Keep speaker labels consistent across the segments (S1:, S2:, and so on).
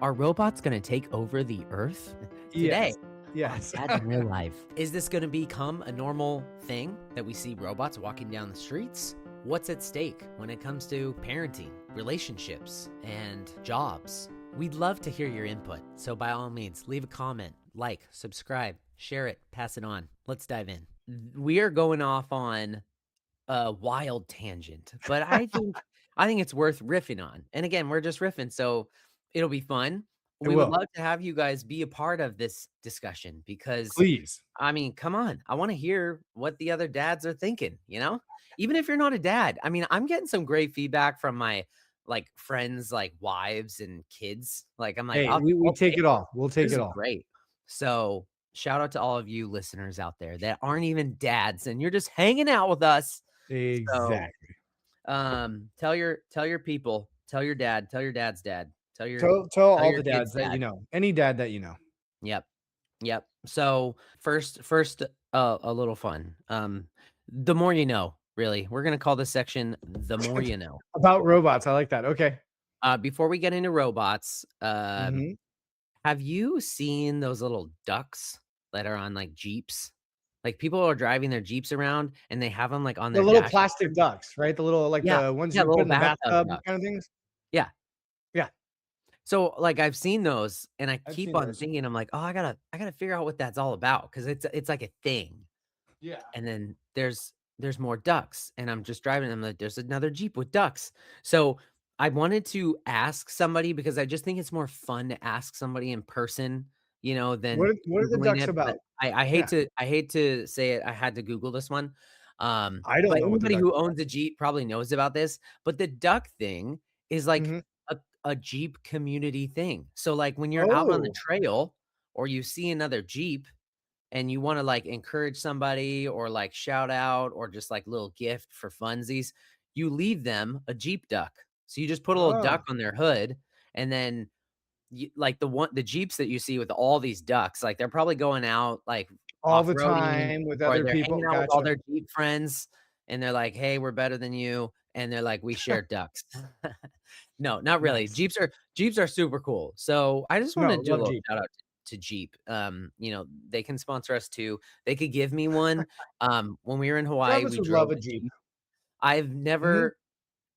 S1: Are robots going to take over the earth? Today
S2: Yes.
S1: on
S2: Yes.
S1: Dads in Real Life, is this going to become a normal thing that we see robots walking down the streets? What's at stake when it comes to parenting, relationships, and jobs? We'd love to hear your input, so by all means, leave a comment, like, subscribe, share it, pass it on. Let's dive in. We are going off on a wild tangent, but I think it's worth riffing on. And again, we're just riffing, so it'll be fun.
S2: It
S1: We would
S2: will.
S1: love to have you guys be a part of this discussion because
S2: Please.
S1: I mean, come on. I want to hear what the other dads are thinking, you know? Even if you're not a dad. I mean, I'm getting some great feedback from my friends, like wives and kids. Like I'm like,
S2: Hey, we
S1: I'll
S2: take
S1: take
S2: it
S1: it.
S2: all. We'll take
S1: This
S2: it
S1: is
S2: all.
S1: great. So shout out to all of you listeners out there that aren't even dads and you're just hanging out with us. So
S2: Exactly.
S1: tell your people, tell your dad, tell your dad's dad,
S2: Tell
S1: tell
S2: all
S1: your
S2: the
S1: kid's
S2: dads that you
S1: dad.
S2: know. Any dad that you know.
S1: Yep. Yep. So first, a little fun. The more you know, really. We're gonna call this section "The More You Know."
S2: About robots. I like that. Okay.
S1: Before we get into robots,
S2: Mhm.
S1: have you seen those little ducks that are on like Jeeps? Like people are driving their Jeeps around and they have them like on
S2: The
S1: their
S2: little
S1: dashboard.
S2: plastic ducks, right? The little like
S1: Yeah,
S2: the ones
S1: yeah,
S2: you put
S1: little
S2: in the
S1: bathtub
S2: bathtub
S1: ducks.
S2: kind of things?
S1: Yeah.
S2: Yeah,
S1: So, like, I've seen those, and I
S2: I've
S1: keep
S2: seen
S1: on
S2: those.
S1: thinking, I'm like, "Oh, I gotta figure out what that's all about because it's like a thing."
S2: Yeah.
S1: And then there's more ducks, and I'm just driving, I'm like, "There's another Jeep with ducks." So, I wanted to ask somebody because I just think it's more fun to ask somebody in person, than
S2: What are the
S1: Googling
S2: ducks
S1: it, but
S2: about?
S1: I hate
S2: Yeah.
S1: to say it, I had to Google this one.
S2: I don't
S1: But
S2: know what the
S1: anybody
S2: ducks
S1: who
S2: are about.
S1: owns a Jeep probably knows about this, but the duck thing is like
S2: Mhm.
S1: a a Jeep community thing. So, like, when you're out on the
S2: Oh.
S1: trail or you see another Jeep and you wanna, like, encourage somebody or, like, shout out or just, like, little gift for funsies, you leave them a Jeep duck. So you just put a little
S2: Oh.
S1: duck on their hood, and then like, the Jeeps that you see with all these ducks, like, they're probably going out, like,
S2: All the
S1: off-roading,
S2: time with
S1: or
S2: other
S1: they're
S2: people.
S1: hanging out with all
S2: Gotcha.
S1: their Jeep friends, and they're like, "Hey, we're better than you," and they're like, "We share ducks." No, not really.
S2: Nice.
S1: Jeeps are super cool. So, I just wanted
S2: No,
S1: to do a
S2: love
S1: little
S2: Jeep.
S1: shout out to Jeep. They can sponsor us too. They could give me one. When we were in Hawaii,
S2: Travis
S1: we
S2: would
S1: drove
S2: love a
S1: a
S2: Jeep.
S1: Jeep. I've
S2: Mhm.
S1: never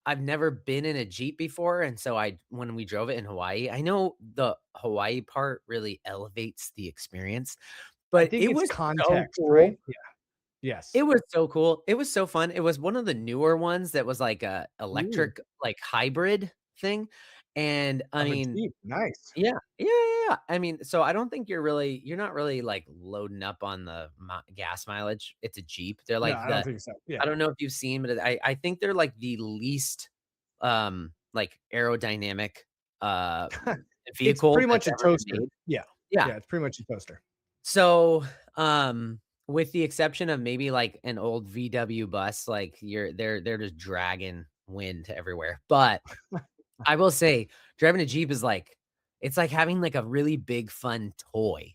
S1: I've never been in a Jeep before, and so when we drove it in Hawaii, I know the Hawaii part really elevates the experience,
S2: I
S1: but
S2: think
S1: it
S2: it's
S1: was so
S2: context, right?
S1: cool.
S2: Yeah. Yes.
S1: It was so cool. It was so fun. It was one of the newer ones that was like a
S2: Ooh,
S1: electric, like, hybrid thing, and, I
S2: of a
S1: mean
S2: Jeep. Nice.
S1: yeah. Yeah, yeah, yeah. I mean, so I don't think you're not really, like, loading up on the gas mileage. It's a Jeep. They're
S2: No,
S1: like
S2: I don't
S1: the
S2: think so.
S1: I
S2: Yeah.
S1: don't know if you've seen, but I think they're like the least, like, aerodynamic, uh,
S2: It's
S1: vehicle
S2: pretty
S1: that's
S2: much a
S1: ever been
S2: toaster.
S1: made.
S2: Yeah.
S1: Yeah.
S2: Yeah, it's pretty much a toaster.
S1: So, with the exception of maybe, like, an old VW bus, like, they're just dragging wind everywhere. But I will say, driving a Jeep is like it's like having, like, a really big fun toy.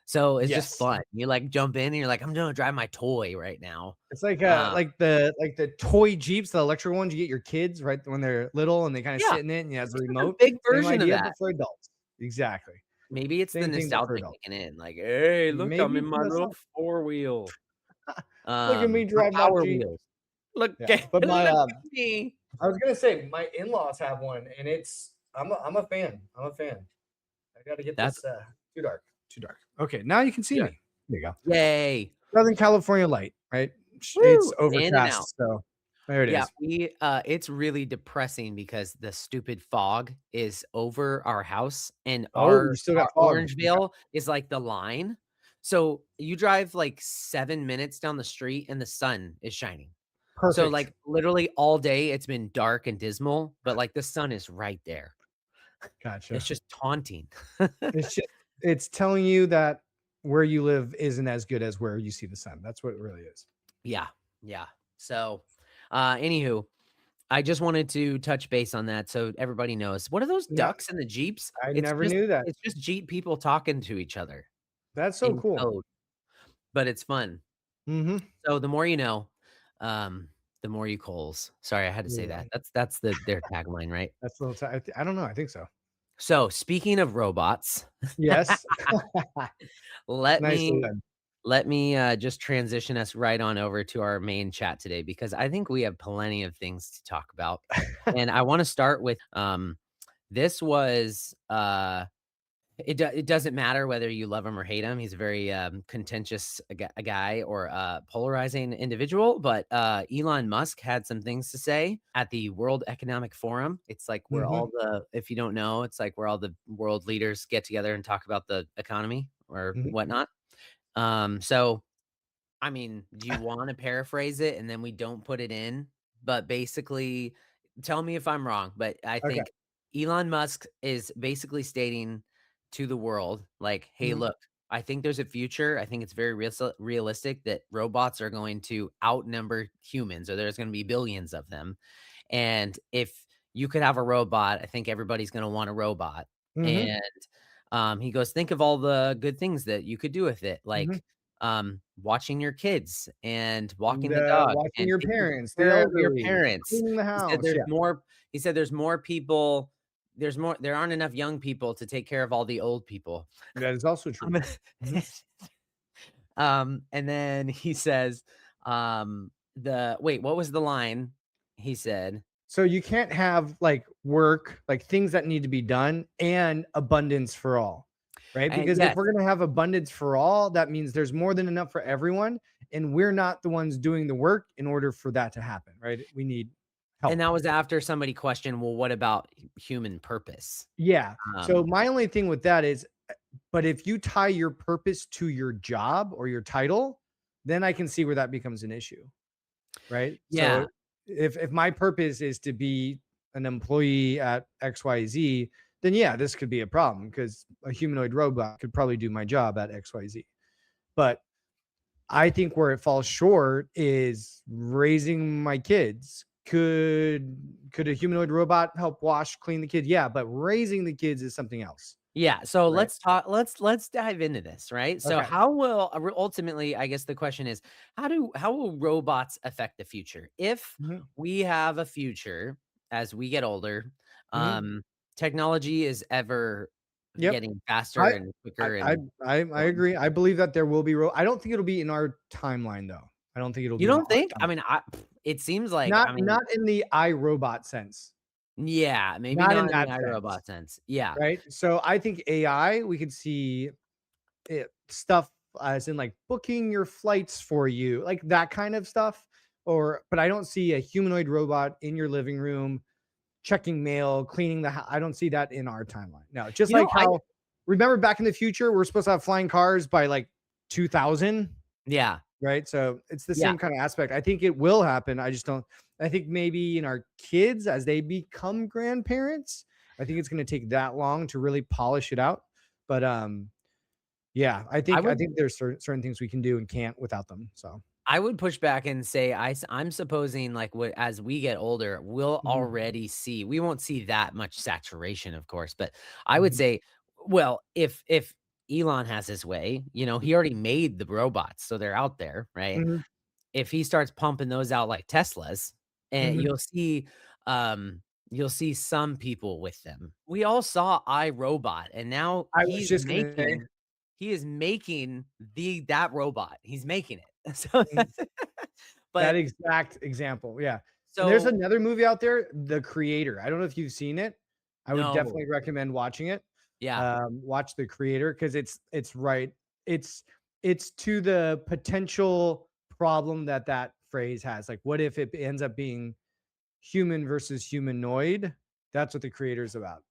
S1: So, it's just
S2: Yes.
S1: fun. You, like, jump in and you're like, "I'm gonna drive my toy right now."
S2: It's like,
S1: Uh,
S2: the toy Jeeps, the electric ones you get your kids, right, when they're little and they kinda
S1: yeah,
S2: sit in it and it has a
S1: it's like a
S2: remote.
S1: big
S2: Same
S1: version of
S2: idea,
S1: that.
S2: but for adults. Exactly.
S1: Maybe it's the
S2: Same thing, but for
S1: nostalgia
S2: adults.
S1: kicking in, like, "Hey, look, I'm in
S2: Maybe
S1: my
S2: that's
S1: little
S2: not.
S1: four-wheel,
S2: Look at me
S1: my
S2: drive my
S1: Power
S2: Jeep.
S1: Wheels. Look
S2: Yeah,
S1: at
S2: but
S1: look at me."
S2: I was gonna say my in-laws have one, and I'm a fan. I'm a fan. I gotta get
S1: That's
S2: this, too dark, too dark. Okay, now you can see
S1: yeah.
S2: me. There you go.
S1: Yay.
S2: Southern California light, right? It's
S1: Woo! In and out.
S2: overcast, so there it
S1: Yeah,
S2: is.
S1: it's really depressing because the stupid fog is over our house, and
S2: Oh, you
S1: our
S2: still got
S1: our
S2: fog. Okay,
S1: Orangevale is like the line. So, you drive, like, 7 minutes down the street, and the sun is shining. So,
S2: perfect.
S1: like, literally all day, it's been dark and dismal, but, like, the sun is right there. It's
S2: Gotcha.
S1: just taunting.
S2: It's just it's telling you that where you live isn't as good as where you see the sun. That's what it really is.
S1: Yeah, yeah. So, anywho, I just wanted to touch base on that so everybody knows. What are those
S2: No,
S1: ducks in the Jeeps?
S2: I
S1: It's
S2: never
S1: just
S2: knew that.
S1: it's just Jeep people talking to each other
S2: That's so
S1: in
S2: cool.
S1: code, but it's fun.
S2: Mhm.
S1: So the more you know, the more you Coles. Sorry, I had to
S2: There
S1: say
S2: you go.
S1: that. That's their tagline, right?
S2: That's a little I don't know, I think so.
S1: So, speaking of robots,
S2: Yes.
S1: let
S2: Nicely
S1: me
S2: done.
S1: just transition us right on over to our main chat today because I think we have plenty of things to talk about. And I wanna start with, this was, it doesn't matter whether you love him or hate him. He's a very, contentious a guy or a polarizing individual, but, Elon Musk had some things to say at the World Economic Forum. It's like where all
S2: Mhm,
S1: the if you don't know, it's like where all the world leaders get together and talk about the economy or
S2: mhm,
S1: whatnot. So I mean, do you wanna paraphrase it and then we don't put it in? But basically, tell me if I'm wrong, but I
S2: okay,
S1: think Elon Musk is basically stating to the world, like, "Hey,
S2: mhm,
S1: look, I think there's a future. I think it's very realistic that robots are going to outnumber humans, or there's gonna be billions of them. And if you could have a robot, I think everybody's gonna want a robot."
S2: mhm,
S1: And, he goes, "Think of all the good things that you could do with it,
S2: mhm.
S1: like, watching your kids and walking the
S2: The
S1: dog
S2: watching
S1: and
S2: your
S1: taking
S2: parents, the
S1: care of your
S2: elderly,
S1: parents."
S2: cleaning the
S1: He said
S2: house,
S1: there's
S2: yeah.
S1: more he said there aren't enough young people to take care of all the old people.
S2: That is also
S1: I'm
S2: true.
S1: gonna
S2: Mhm.
S1: and then he says, what was the line? He said,
S2: So you can't have, like, work, like, things that need to be done and abundance for all, right? Because if
S1: yes.
S2: we're gonna have abundance for all, that means there's more than enough for everyone, and we're not the ones doing the work in order for that to happen, right? We need
S1: And
S2: help.
S1: that was after somebody questioned, "Well, what about human purpose?"
S2: Yeah. So
S1: Um,
S2: my only thing with that is, but if you tie your purpose to your job or your title, then I can see where that becomes an issue, right? So
S1: yeah.
S2: if my purpose is to be an employee at XYZ, then yeah, this could be a problem because a humanoid robot could probably do my job at XYZ. But I think where it falls short is raising my kids. Could a humanoid robot help wash, clean the kid? Yeah, but raising the kids is something else,
S1: Yeah, so
S2: right?
S1: let's dive into this, right? So
S2: Okay.
S1: how will ultimately, I guess the question is, how will robots affect the future? If
S2: Mhm,
S1: we have a future as we get older,
S2: mhm.
S1: um, technology is ever
S2: Yep.
S1: getting faster
S2: I
S1: and
S2: I
S1: quicker
S2: I
S1: and
S2: I agree. I believe that there will be I don't think it'll be in our timeline, though. I don't think it'll
S1: you
S2: be in
S1: don't
S2: our
S1: think? I
S2: timeline.
S1: mean, it seems like,
S2: Not
S1: I mean,
S2: not in the iRobot sense.
S1: yeah, maybe
S2: Not in
S1: not in the
S2: that sense,
S1: iRobot sense. Yeah.
S2: right? So, I think AI, we could see it stuff as in, like, booking your flights for you, like, that kind of stuff, but I don't see a humanoid robot in your living room checking mail, cleaning the house. I don't see that in our timeline. No, just
S1: You know,
S2: like how remember back in the future, we're supposed to have flying cars by, like, 2000?
S1: yeah,
S2: Right? So it's the
S1: yeah.
S2: same kind of aspect. I think it will happen. I just don't I think maybe in our kids as they become grandparents, I think it's going to take that long to really polish it out. But yeah, I
S1: I
S2: think I
S1: would
S2: think there's certain things we can do and can't without them. So,
S1: I would push back and say I'm supposing, like, as we get older, we'll
S2: mhm,
S1: already see we won't see that much saturation, of course, but I would
S2: mhm,
S1: say, well, if Elon has his way, he already made the robots, so they're out there, right?
S2: mhm,
S1: If he starts pumping those out like Teslas, and
S2: mhm.
S1: you'll see some people with them. We all saw iRobot, and now
S2: I was just going to say,
S1: he is making that robot. He's making it. So
S2: mhm, that
S1: but
S2: exact example. Yeah. And there's
S1: so
S2: another movie out there, The Creator. I don't know if you've seen it. I would
S1: no.
S2: definitely recommend watching it.
S1: Yeah.
S2: Watch The Creator because it's right. It's it's to the potential problem that phrase has. Like, what if it ends up being human versus humanoid? That's what The Creator is about,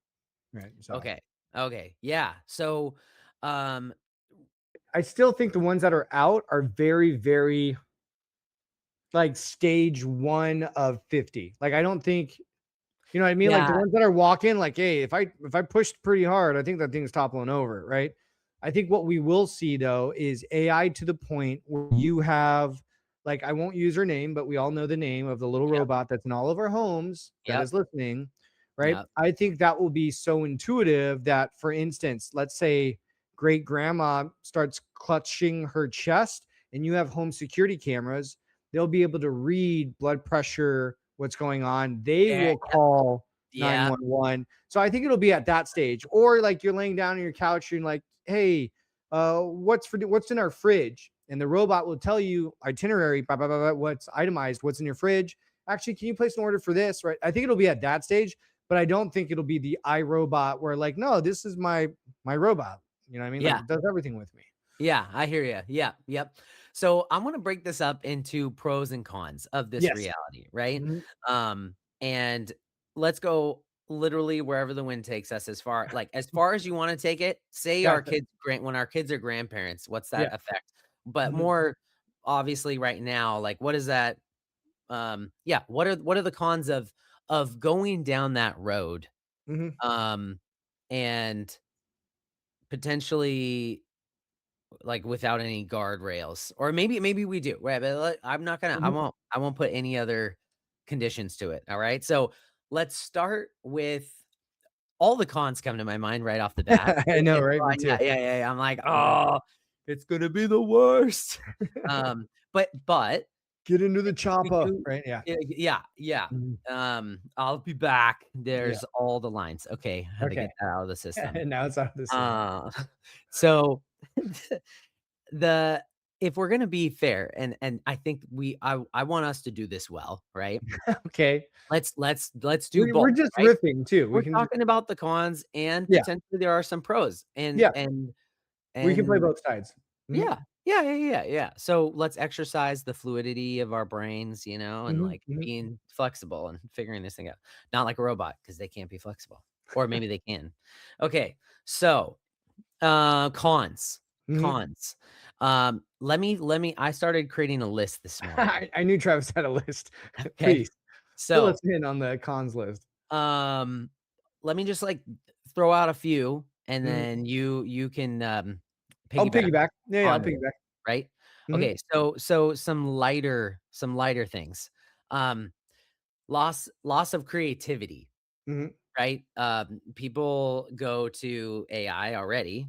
S2: right? So
S1: Okay. Okay. Yeah. So, um,
S2: I still think the ones that are out are very, very like stage one of 50. Like, I don't think you know what I mean? Like the
S1: yeah.
S2: ones that are walking, like, hey, if I pushed pretty hard, I think that thing's toppling over, right? I think what we will see though is AI to the point where you have, like, I won't use her name, but we all know the name of the little
S1: Yep.
S2: robot that's in all of our homes that
S1: Yep.
S2: is listening, right?
S1: Yep.
S2: I think that will be so intuitive that, for instance, let's say great grandma starts clutching her chest and you have home security cameras, they'll be able to read blood pressure, what's going on. They
S1: Yeah.
S2: will call.
S1: Yeah.
S2: 911. So I think it'll be at that stage. Or like you're laying down on your couch and like, hey, what's in our fridge? And the robot will tell you itinerary, blah, blah, blah, blah, what's itemized, what's in your fridge. Actually, can you place an order for this? Right. I think it'll be at that stage, but I don't think it'll be the iRobot where like, no, this is my robot. You know what I mean? Like
S1: Yeah.
S2: it does everything with me.
S1: Yeah, I hear you. Yeah, yep. So I'm gonna break this up into pros and cons of this
S2: Yes.
S1: reality, right?
S2: Mhm.
S1: And let's go literally wherever the wind takes us as far as you want to take it. Say our
S2: Gotcha.
S1: kids when our kids are grandparents, what's
S2: Yeah.
S1: that affect? But
S2: Mhm.
S1: more obviously right now, like what is that? Yeah, what are the cons of going down that road?
S2: Mhm.
S1: Um and potentially like, without any guardrails, or maybe we do, right? But I'm not gonna
S2: Mhm.
S1: I won't put any other conditions to it, all right? So, let's start with all the cons come to my mind right off the bat.
S2: I know,
S1: And
S2: right?
S1: so
S2: Me
S1: yeah,
S2: too.
S1: yeah, yeah, yeah, I'm like,
S2: Yeah.
S1: "Oh, it's gonna be the worst." But
S2: Get into the
S1: we
S2: chopper,
S1: do
S2: right? Yeah.
S1: yeah, yeah.
S2: Mhm.
S1: I'll be back.
S2: Yeah.
S1: There's all the lines. Okay, had to
S2: Okay.
S1: get that out of the system.
S2: Now it's out of the system.
S1: Uh, so the if we're gonna be fair, and I think I want us to do this well, right?
S2: Okay.
S1: Let's do
S2: We're
S1: both,
S2: just
S1: right?
S2: riffing too. We
S1: We're
S2: can just
S1: talking about the cons and
S2: yeah,
S1: potentially there are some pros
S2: yeah. We can play
S1: and
S2: both sides. Mhm.
S1: yeah. Yeah, yeah, yeah, yeah. So let's exercise the fluidity of our brains, and
S2: Mhm.
S1: like
S2: Mhm.
S1: being flexible and figuring this thing out. Not like a robot because they can't be flexible. Or maybe they can. Okay. So cons.
S2: Mhm.
S1: Cons. Let me I started creating a list this morning.
S2: I knew Travis had a list.
S1: Okay.
S2: Please fill us
S1: So,
S2: in on the cons list.
S1: um, let me just like throw out a few and
S2: Mhm.
S1: then you can
S2: I'll
S1: piggyback
S2: piggyback. Yeah, yeah, I'll
S1: onto it,
S2: piggyback.
S1: right?
S2: Mhm.
S1: Okay, so some lighter things. Um, loss of creativity.
S2: Mhm.
S1: Right? People go to AI already.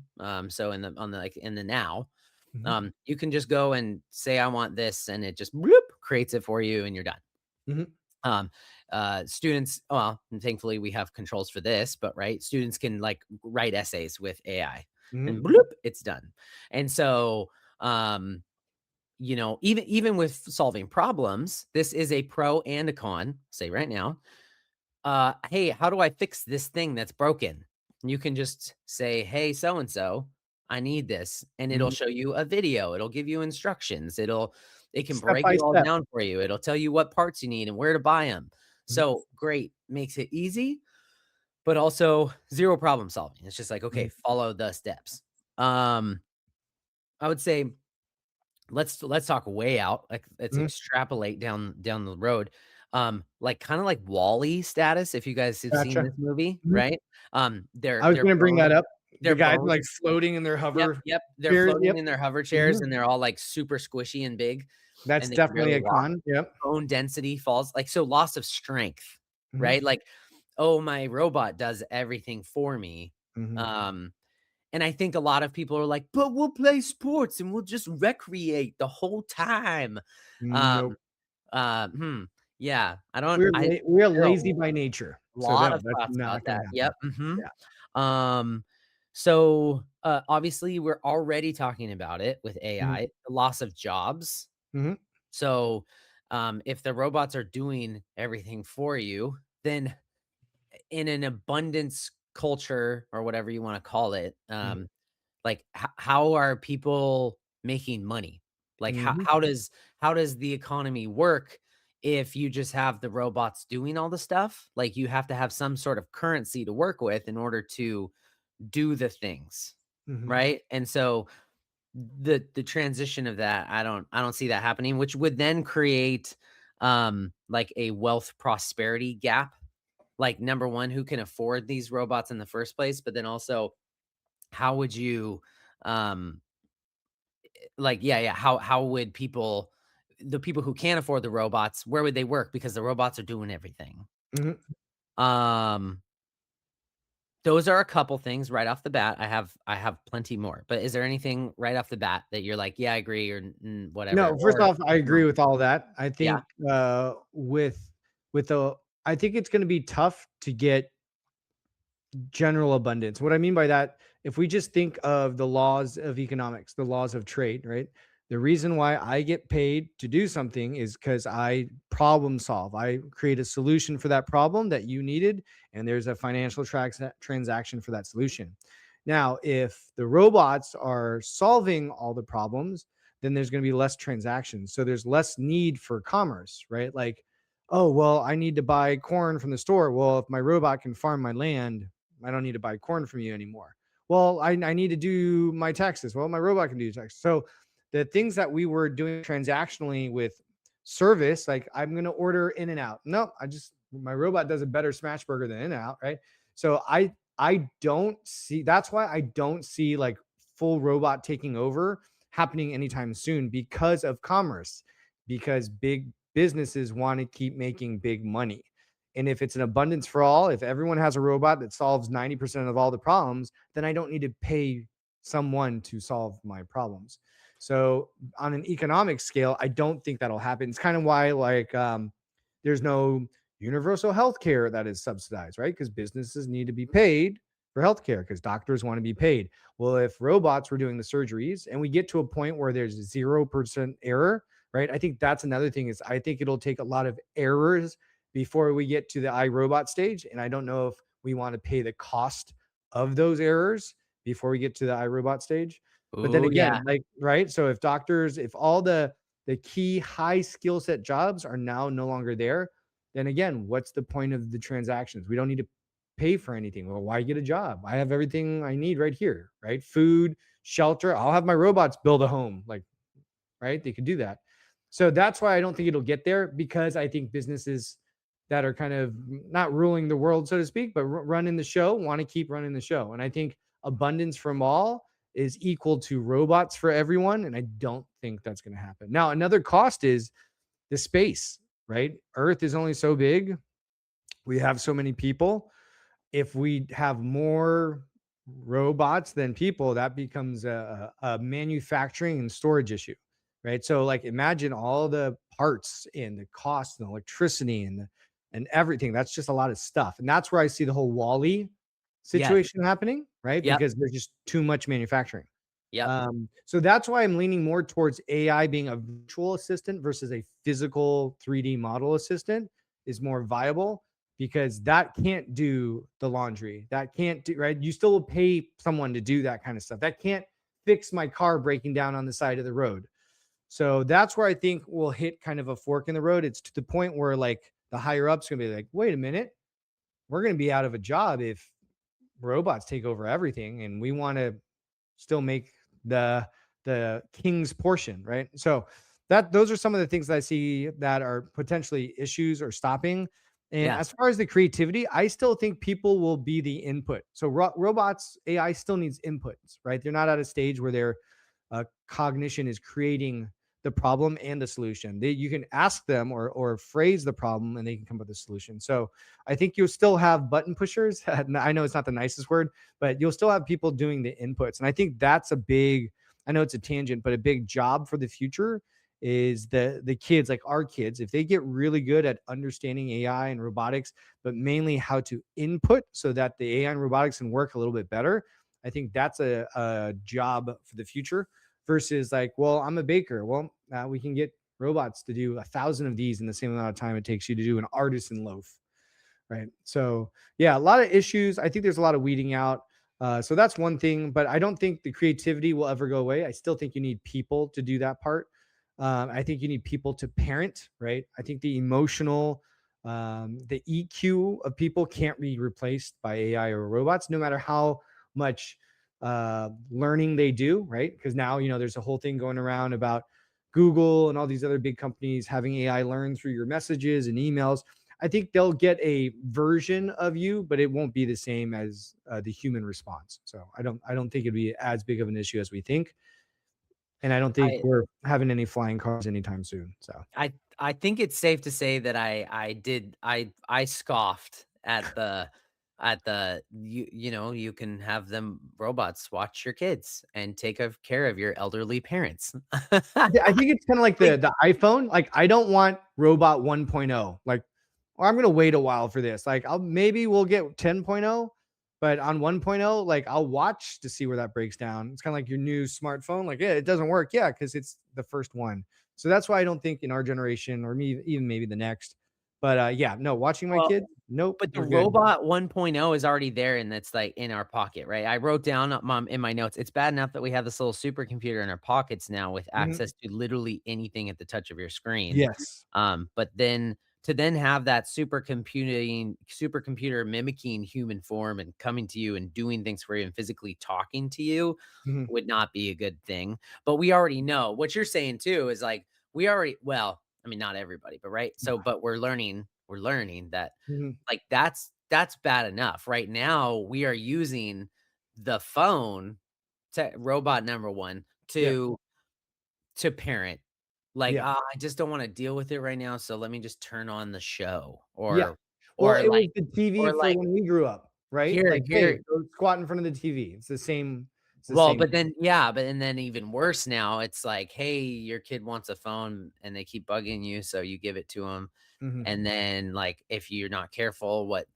S1: So in the now,
S2: Mhm.
S1: you can just go and say, I want this, and it just bloop, creates it for you, and you're done.
S2: Mhm.
S1: Um, students, well, and thankfully we have controls for this, but right, students can like write essays with AI,
S2: Mhm.
S1: and bloop, it's done. And so, um, even with solving problems, this is a pro and a con. Say right now, hey, how do I fix this thing that's broken? You can just say, hey, so and so, I need this. And it'll
S2: Mhm.
S1: show you a video. It'll give you instructions. It can
S2: Step
S1: break
S2: by
S1: it all
S2: step.
S1: down for you. It'll tell you what parts you need and where to buy them.
S2: Mhm.
S1: So great. Makes it easy, but also zero problem solving. It's just like,
S2: Mhm.
S1: okay, follow the steps. Um, I would say let's talk way out. Like let's
S2: Mhm.
S1: extrapolate down the road. Like kind of like Wall-E status, if you guys have seen
S2: Gotcha.
S1: this movie,
S2: Mhm.
S1: right?
S2: I was
S1: They're
S2: gonna bring that
S1: prone
S2: up. The
S1: they're
S2: guys
S1: prone
S2: like floating in their
S1: Yep,
S2: hover
S1: yep. They're
S2: spheres.
S1: floating
S2: Yep.
S1: in their hover chairs,
S2: Mhm.
S1: and they're all, like, super squishy and big,
S2: That's
S1: and they can
S2: definitely
S1: barely
S2: a
S1: walk.
S2: con. Yep.
S1: Bone density falls like, so loss of strength,
S2: Mhm.
S1: right? Like, "Oh, my robot does everything for me."
S2: Mhm.
S1: Um, and I think a lot of people are like, "But we'll play sports, and we'll just recreate the whole time." Um,
S2: Nope.
S1: hmm, yeah, I
S2: We are
S1: there are
S2: lazy by nature. So
S1: lot
S2: no,
S1: of
S2: that's
S1: thoughts about
S2: not gonna
S1: that.
S2: happen.
S1: Yep, mhm.
S2: Yeah.
S1: Um, obviously, we're already talking about it with
S2: Mhm.
S1: AI, the loss of jobs.
S2: Mhm.
S1: So, if the robots are doing everything for you, then in an abundance culture or whatever you wanna call it,
S2: Mhm.
S1: like, how are people making money? Like,
S2: Mhm.
S1: how does the economy work if you just have the robots doing all the stuff? Like, you have to have some sort of currency to work with in order to do the things,
S2: Mhm.
S1: right? And so the transition of that, I don't see that happening, which would then create like a wealth prosperity gap. Like number 1, who can afford these robots in the first place, but then also how would you um like yeah, yeah, how would the people who can't afford the robots, where would they work because the robots are doing everything?
S2: Mhm.
S1: Um Those are a couple things right off the bat. I have plenty more, but is there anything right off the bat that you're like, "Yeah, I agree," or whatever,
S2: No, first
S1: or
S2: off, I
S1: no?
S2: agree with all that. I
S1: Yeah,
S2: think, with the I think it's going to be tough to get general abundance. What I mean by that, if we just think of the laws of economics, the laws of trade, right? The reason why I get paid to do something is because I problem solve. I create a solution for that problem that you needed, and there's a financial transaction for that solution. Now, if the robots are solving all the problems, then there's going to be less transactions. So there's less need for commerce, right? Like, oh, well, I need to buy corn from the store. Well, if my robot can farm my land, I don't need to buy corn from you anymore. Well, I need to do my taxes. Well, my robot can do taxes. So the things that we were doing transactionally with service, like I'm going to order In and Out. No, my robot does a better smash burger than In and Out, right? So I don't see, that's why I don't see like full robot taking over happening anytime soon because of commerce, because big businesses want to keep making big money. And if it's an abundance for all, if everyone has a robot that solves 90% of all the problems, then I don't need to pay someone to solve my problems. So on an economic scale, I don't think that'll happen. It's kind of why like there's no universal health care that is subsidized, right? Because businesses need to be paid for healthcare because doctors want to be paid. Well, if robots were doing the surgeries and we get to a point where there's 0% error, right? I think that's another thing is I think it'll take a lot of errors before we get to the iRobot stage. And I don't know if we want to pay the cost of those errors before we get to the iRobot stage. But then
S1: Ooh,
S2: again,
S1: yeah.
S2: like, right. So if doctors, if all the key high skill set jobs are now no longer there, then again, what's the point of the transactions? We don't need to pay for anything. Well, why get a job? I have everything I need right here, right? Food, shelter. I'll have my robots build a home. Like, right? They could do that. So that's why I don't think it'll get there because I think businesses that are kind of not ruling the world, so to speak, but running the show want to keep running the show. And I think abundance from all is equal to robots for everyone. And I don't think that's going to happen. Now, another cost is the space, right? Earth is only so big. We have so many people. If we have more robots than people, that becomes a manufacturing and storage issue, right? So, like, imagine all the parts and the cost and electricity and everything. That's just a lot of stuff, and that's where I see the whole Wall-E
S1: Yeah.
S2: situation happening, right?
S1: Yep.
S2: Because there's just too much manufacturing.
S1: Yep.
S2: So that's why I'm leaning more towards AI being a virtual assistant versus a physical 3D model assistant is more viable because that can't do the laundry. That can't do, right? You still will pay someone to do that kind of stuff. That can't fix my car breaking down on the side of the road. So that's where I think we'll hit kind of a fork in the road. It's to the point where like the higher ups going to be like, wait a minute, we're going to be out of a job if robots take over everything and we want to still make the king's portion, right? So that those are some of the things that I see that are potentially issues or stopping. And
S1: Yeah.
S2: as far as the creativity, I still think people will be the input. So robots, AI still needs inputs, right? They're not at a stage where their cognition is creating the problem and the solution. You can ask them or phrase the problem and they can come up with a solution. So I think you'll still have button pushers. I know it's not the nicest word, but you'll still have people doing the inputs. And I think that's a big, I know it's a tangent, but a big job for the future is the kids, like our kids, if they get really good at understanding AI and robotics, but mainly how to input so that the AI and robotics can work a little bit better. I think that's a job for the future versus like, well, I'm a baker. Well, we can get robots to do 1,000 of these in the same amount of time it takes you to do an artisan loaf, right? So yeah, a lot of issues. I think there's a lot of weeding out. So that's one thing, but I don't think the creativity will ever go away. I still think you need people to do that part. I think you need people to parent, right? I think the emotional, the EQ of people can't be replaced by AI or robots, no matter how much learning they do, right? Because now, there's a whole thing going around about Google and all these other big companies having AI learn through your messages and emails. I think they'll get a version of you, but it won't be the same as the human response. So I don't think it'd be as big of an issue as we think, and I don't think
S1: I
S2: we're having any flying cars anytime soon. So
S1: I I think it's safe to say that I scoffed at the you can have them robots watch your kids and take of care of your elderly parents.
S2: I think it's kind of like
S1: Like,
S2: the iPhone. Like I don't want robot 1.0. Like or I'm going to wait a while for this. Like maybe we'll get 10.0, but on 1.0, like I'll watch to see where that breaks down. It's kind of like your new smartphone. Like, yeah, it doesn't work. Yeah, because it's the first one. So that's why I don't think in our generation or me, even maybe the next. But yeah, no, watching my
S1: Well,
S2: kids, nope,
S1: but the
S2: we're good.
S1: robot 1.0 is already there, and that's, like, in our pocket, right? I wrote down, mom, in my notes, it's bad enough that we have this little supercomputer in our pockets now with
S2: Mhm.
S1: access to literally anything at the touch of your screen.
S2: Yes.
S1: But then to then have that supercomputer mimicking human form and coming to you and doing things for you and physically talking to you
S2: Mhm.
S1: would not be a good thing. But we already know what you're saying too is like we already well, I mean not everybody, but right. So but we're learning that
S2: Mhm.
S1: like that's bad enough. Right now we are using the phone to robot number one
S2: Yeah.
S1: to parent. Like,
S2: Yeah.
S1: I just don't wanna deal with it right now, so let me just turn on the show
S2: Yeah.
S1: or
S2: Well,
S1: or
S2: it
S1: like
S2: was the TV
S1: or
S2: for
S1: like,
S2: when we grew up, right?
S1: here
S2: Like,
S1: here
S2: hey, go squat in front of the TV. It's the same. It's the
S1: well,
S2: same.
S1: but then yeah, but and then even worse now, it's like, "Hey, your kid wants a phone," and they keep bugging you, so you give it to them.
S2: Mhm.
S1: And then, like, if you're not careful, what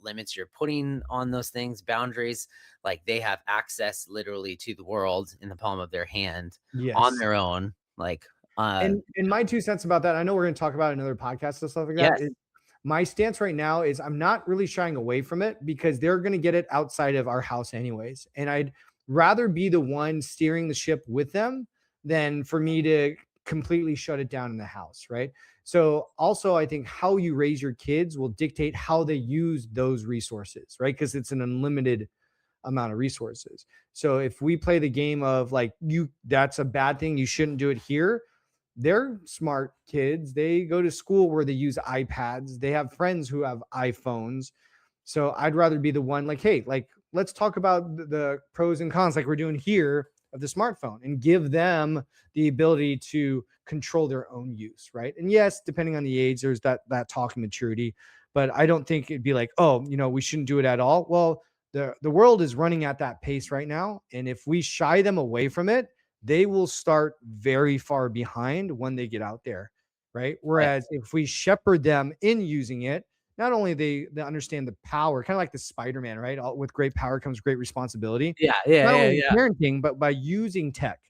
S1: limits you're putting on those things, boundaries, like, they have access literally to the world in the palm of their hand on
S2: Yes.
S1: their own, like,
S2: And my 2 cents about that, I know we're gonna talk about another podcast and stuff like that,
S1: yes.
S2: is my stance right now is I'm not really shying away from it because they're gonna get it outside of our house anyways, and I'd rather be the one steering the ship with them than for me to completely shut it down in the house, right? So, also, I think how you raise your kids will dictate how they use those resources, right? Because it's an unlimited amount of resources. So if we play the game of like that's a bad thing, you shouldn't do it here. They're smart kids. They go to school where they use iPads. They have friends who have iPhones. So I'd rather be the one like, hey, like let's talk about the pros and cons like we're doing here of the smartphone and give them the ability to control their own use, right? And yes, depending on the age, there's that talk maturity, but I don't think it'd be like, oh, we shouldn't do it at all. Well, the world is running at that pace right now, and if we shy them away from it, they will start very far behind when they get out there, right?
S1: Right.
S2: Whereas if we shepherd them in using it, not only they understand the power, kind of like the Spider-Man, right? With great power comes great responsibility.
S1: Yeah, yeah,
S2: Not
S1: yeah,
S2: only
S1: yeah.
S2: parenting, but by using tech.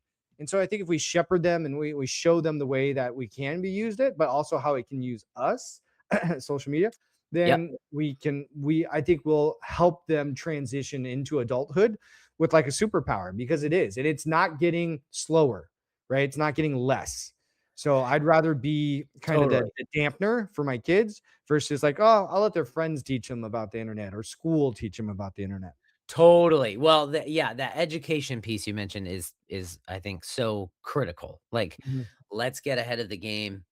S2: And so I think if we shepherd them and we show them the way that we can be used it, but also how it can use us, social media,
S1: Yep.
S2: then I think we'll help them transition into adulthood with like a superpower because it is, and it's not getting slower, right? It's not getting less. So I'd rather be kind of the,
S1: Totally.
S2: the dampener for my kids versus like, oh, I'll let their friends teach them about the internet or school teach them about the internet.
S1: Totally. Well, yeah, that education piece you mentioned is I think so critical. Like,
S2: Mhm.
S1: let's get ahead of the game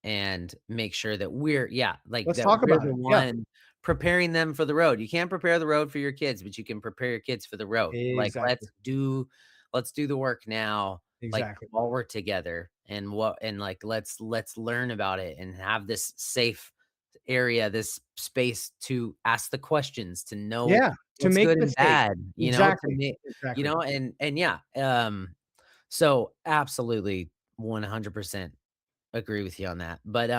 S1: and make sure that we're yeah, like
S2: Let's
S1: that
S2: talk
S1: we're
S2: about
S1: the
S2: it. Yeah,
S1: one preparing them for the road. You can't prepare the road for your kids, but you can prepare your kids for the road. Like
S2: exactly.
S1: let's do the work now, like
S2: Exactly.
S1: while we're together and like let's learn about it and have this safe area, this space to ask the questions, to know
S2: Yeah, to
S1: what's
S2: make
S1: good and
S2: mistakes.
S1: bad, to
S2: Exactly.
S1: make
S2: Exactly.
S1: and yeah, so absolutely 100% agree with you on that. But,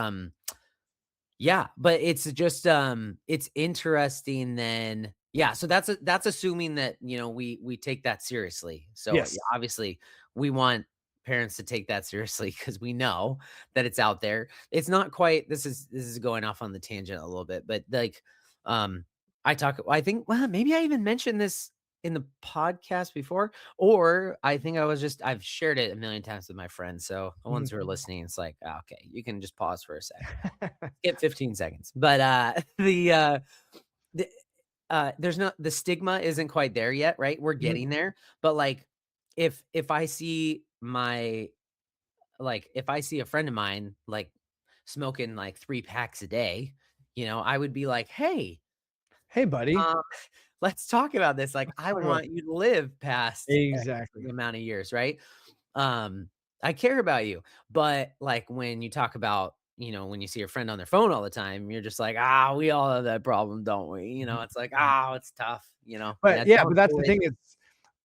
S1: yeah, but it's just, it's interesting then yeah, so that's assuming that, we take that seriously. So, yeah,
S2: Yes.
S1: obviously, we want parents to take that seriously because we know that it's out there. It's not quite this is going off on the tangent a little bit, but, like, um, I think well, maybe I even mentioned this in the podcast before, or I think I've shared it a million times with my friends, so the ones
S2: Mhm.
S1: who are listening, it's like, "Ah, okay, you can just pause for a sec." Skip 15 seconds. But, the there's not the stigma isn't quite there yet, right? We're
S2: Mhm.
S1: getting there, but, like, if I see if I see a friend of mine, like, smoking, like, 3 packs a day, I would be like, "Hey,
S2: Hey, buddy.
S1: um, let's talk about this, like, I
S2: Talk about
S1: want you to live past X
S2: exactly.
S1: amount of years," right? Um, I care about you. But like when you talk about, when you see your friend on their phone all the time, you're just like, we all have that problem, don't we? It's like, it's tough, and
S2: But
S1: that's
S2: yeah,
S1: not
S2: but that's
S1: the
S2: the
S1: way.
S2: thing. It's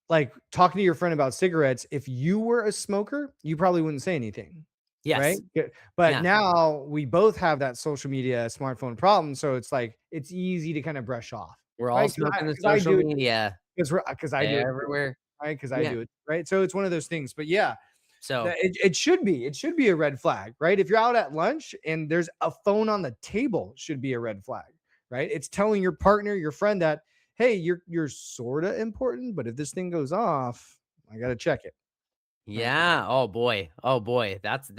S2: like talking to your friend about cigarettes. If you were a smoker, you probably wouldn't say anything. right?
S1: Yes.
S2: But
S1: Yeah.
S2: now we both have that social media smartphone problem, so it's like it's easy to kind of brush off,
S1: We're all
S2: right?
S1: smoking the
S2: Because I
S1: social
S2: do it
S1: media
S2: because I do it too,
S1: everywhere.
S2: right? Because I
S1: Yeah.
S2: do it, right? So it's one of those things. But yeah,
S1: So,
S2: it should be a red flag, right? If you're out at lunch and there's a phone on the table, it should be a red flag, right? It's telling your partner, your friend that, hey, you're sort of important, but if this thing goes off, I gotta check it, right?
S1: yeah. Oh boy. Oh boy. That's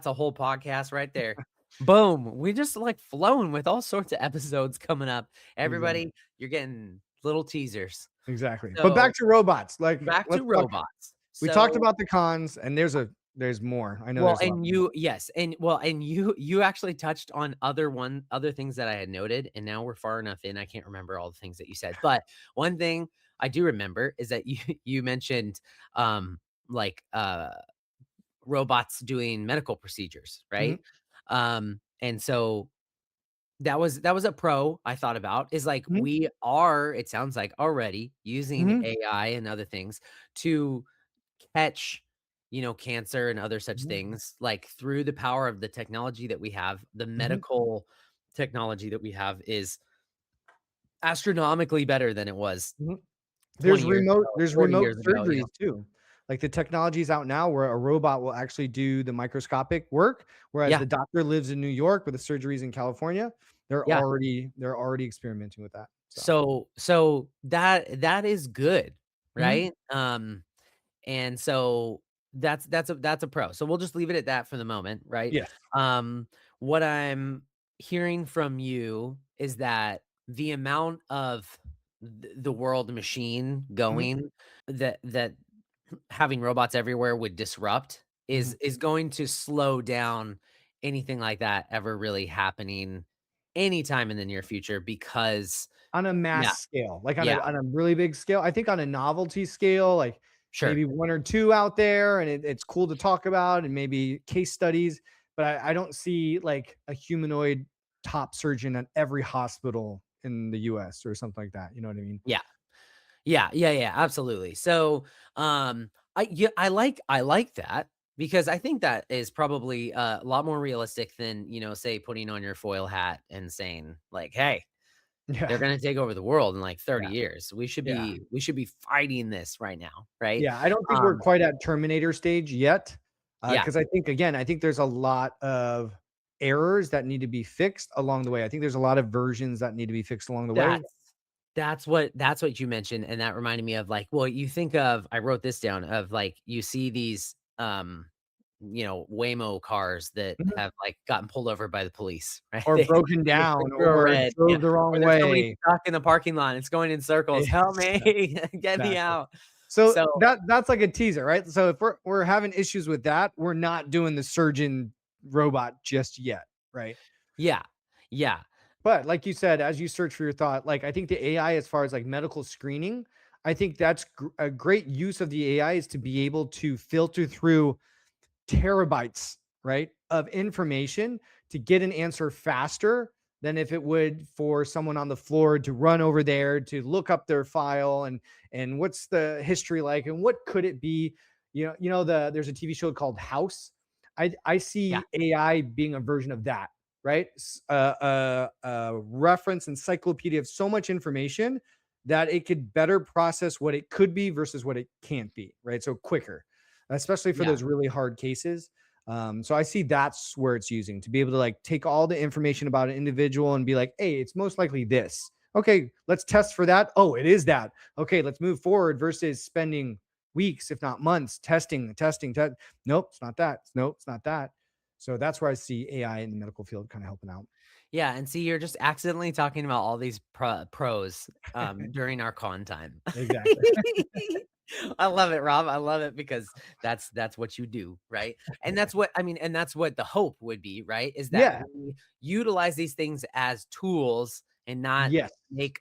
S1: a whole podcast right there. Boom. We just like flowing with all sorts of episodes coming up.
S2: Exactly.
S1: Everybody, you're getting little teasers.
S2: Exactly. But back
S1: So
S2: to robots. Like,
S1: back to
S2: let's talk.
S1: robots.
S2: We talked
S1: So
S2: about the cons, and there's more. I know
S1: well,
S2: there's a lot
S1: and
S2: more.
S1: you yes, and well, and you actually touched on other things that I had noted, and now we're far enough in, I can't remember all the things that you said. But one thing I do remember is that you you mentioned like robots doing medical procedures,
S2: Mhm,
S1: right? And so that was a pro I thought about is like
S2: mhm,
S1: we are, it sounds like already using
S2: mhm,
S1: AI and other things to catch, cancer and other such
S2: mhm,
S1: things, like, through the power of the technology that we have, the
S2: mhm,
S1: medical technology that we have is astronomically better than it was
S2: mhm.
S1: 20 years ago,
S2: There's
S1: 40
S2: remote
S1: years ago.
S2: surgeries too. Like, the technology's out now where a robot will actually do the microscopic work, whereas
S1: Yeah,
S2: the doctor lives in New York, with the surgeries in California.
S1: yeah.
S2: They're already experimenting with that, so.
S1: So that is good,
S2: Mhm.
S1: right? And so that's a pro. So we'll just leave it at that for the moment, right?
S2: Yes.
S1: Um, what I'm hearing from you is that the amount of the world machine
S2: Mhm,
S1: going that having robots everywhere would disrupt is
S2: mhm.
S1: is going to slow down anything like that ever really happening anytime in the near future because
S2: On a
S1: yeah,
S2: mass scale, like
S1: yeah,
S2: on a really big scale. I think on a novelty scale, like
S1: sure.
S2: maybe 1 or 2 out there, and it's cool to talk about and maybe case studies, but I don't see like a humanoid top surgeon at every hospital in the US or something like that, you know what I mean?
S1: Yeah. Yeah, absolutely. So, I like that because I think that is probably a lot more realistic than, say putting on your foil hat and saying like, "Hey,
S2: Yeah,
S1: they're gonna take over the world in like 30
S2: yeah,
S1: years. We should
S2: yeah,
S1: be we should be fighting this right now." Right?
S2: yeah, I don't think we're
S1: Um,
S2: quite at Terminator stage yet,
S1: yeah.
S2: because I think there's a lot of errors that need to be fixed along the way. I think there's a lot of versions that need to be fixed along the way.
S1: That's what you mentioned, and that reminded me of, like, well, you think of, I wrote this down, of, like, you see these, Waymo cars that
S2: Mhm.
S1: have, like, gotten pulled over by the police, right?
S2: Or broken
S1: They
S2: down
S1: throw a
S2: or
S1: red, yeah,
S2: drove the
S1: or
S2: wrong
S1: there's somebody
S2: way.
S1: stuck in the parking lot, and it's going in circles, "Help me, get me
S2: Exactly.
S1: out."
S2: So
S1: So
S2: that's like a teaser, right? So if we're having issues with that, we're not doing the surgeon robot just yet, right?
S1: yeah, yeah,
S2: But like you said, as you search for your thought, like I think the AI as far as like medical screening, I think that's a great use of the AI is to be able to filter through terabytes, right, of information to get an answer faster than if it would for someone on the floor to run over there to look up their file and what's the history like and what could it be. There's a TV show called House. I
S1: yeah,
S2: see AI being a version of that, right? Reference encyclopedia of so much information that it could better process what it could be versus what it can't be, right? So quicker, especially for
S1: yeah.
S2: those really hard cases. So I see that's where it's using to be able to like take all the information about an individual and be like, hey, it's most likely this. Okay, let's test for that. Oh, it is that. Okay, let's move forward versus spending weeks, if not months, testing. Nope, it's not that. Nope, it's not that. So that's where I see AI in the medical field kind of helping out.
S1: Yeah, and see, you're just accidentally talking about all these pros, during our con time.
S2: Exactly.
S1: I love it, Rob. I love it because that's what you do, right? And that's what I mean, and that's what the hope would be, right? Is that
S2: Yeah.
S1: we utilize these things as tools and not
S2: Yes.
S1: make,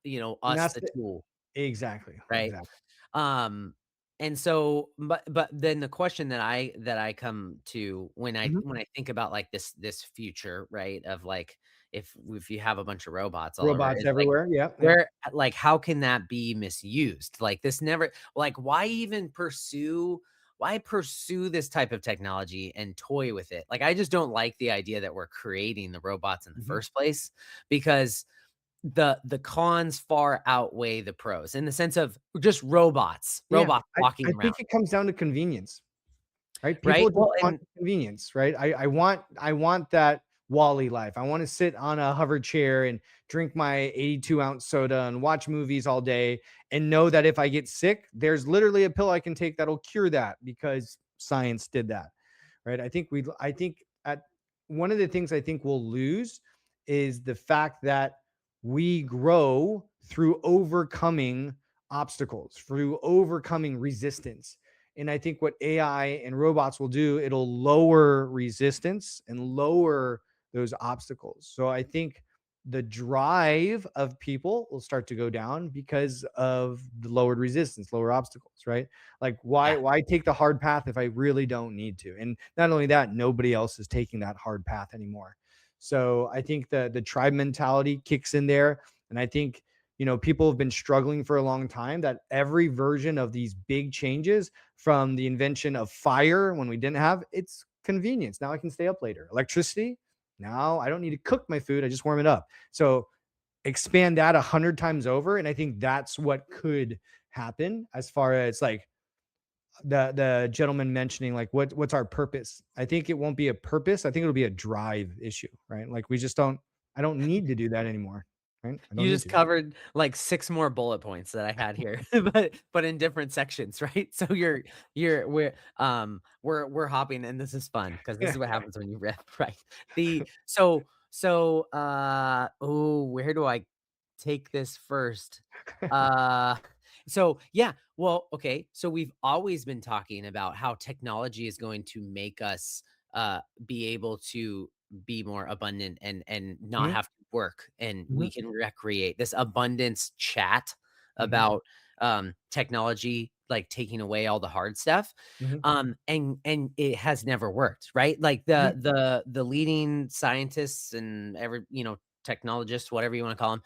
S2: And
S1: us
S2: that's
S1: the
S2: the
S1: tool,
S2: exactly.
S1: right?
S2: Exactly.
S1: Um, and so, but then the question that I come to when I
S2: Mhm.
S1: when I think about like this future, right? Of like if you have a bunch of robots all over,
S2: Robots
S1: is like
S2: everywhere. Yeah. Yeah.
S1: where like how can that be misused? Like this never like why even pursue why pursue this type of technology and toy with it? Like, I just don't like the idea that we're creating the robots in the
S2: Mhm.
S1: first place, because the cons far outweigh the pros in the sense of just
S2: Yeah,
S1: robots
S2: I
S1: walking
S2: think
S1: around,
S2: it comes down to convenience. Right?
S1: right?
S2: People just
S1: Well,
S2: want
S1: and
S2: convenience, right? I want that Wally life. I want to sit on a hover chair and drink my 82-ounce soda and watch movies all day and know that if I get sick, there's literally a pill I can take that'll cure that because science did that. Right? I think at one of the things I think we'll lose is the fact that we grow through overcoming obstacles, through overcoming resistance. And I think what AI and robots will do, it'll lower resistance and lower those obstacles. So I think the drive of people will start to go down because of the lowered resistance, lower obstacles, right? Like why
S1: yeah,
S2: why take the hard path if I really don't need to? And not only that, nobody else is taking that hard path anymore. So I think the tribe mentality kicks in there. And I think people have been struggling for a long time that every version of these big changes from the invention of fire when we didn't have it's convenience. Now I can stay up later. Electricity. Now I don't need to cook my food. I just warm it up. So expand that 100 times over. And I think that's what could happen as far as like the gentleman mentioning like what's our purpose. I think it won't be a purpose. I think it'll be a drive issue, right? Like we just don't I don't need to do that anymore. Right? I don't
S1: you
S2: need
S1: just
S2: to.
S1: covered like 6 more bullet points that I had here, but in different sections, right? So we're hopping, and this is fun because this is what happens when you rip, right? Oh, where do I take this first? Uh, so yeah, well, okay, so we've always been talking about how technology is going to make us, be able to be more abundant and not
S2: Mhm,
S1: have to work, and we
S2: mhm,
S1: can recreate this abundance chat
S2: mhm,
S1: about technology like taking away all the hard stuff,
S2: mhm,
S1: and it has never worked, right? Like
S2: mhm,
S1: the leading scientists and technologists, whatever you want to call them,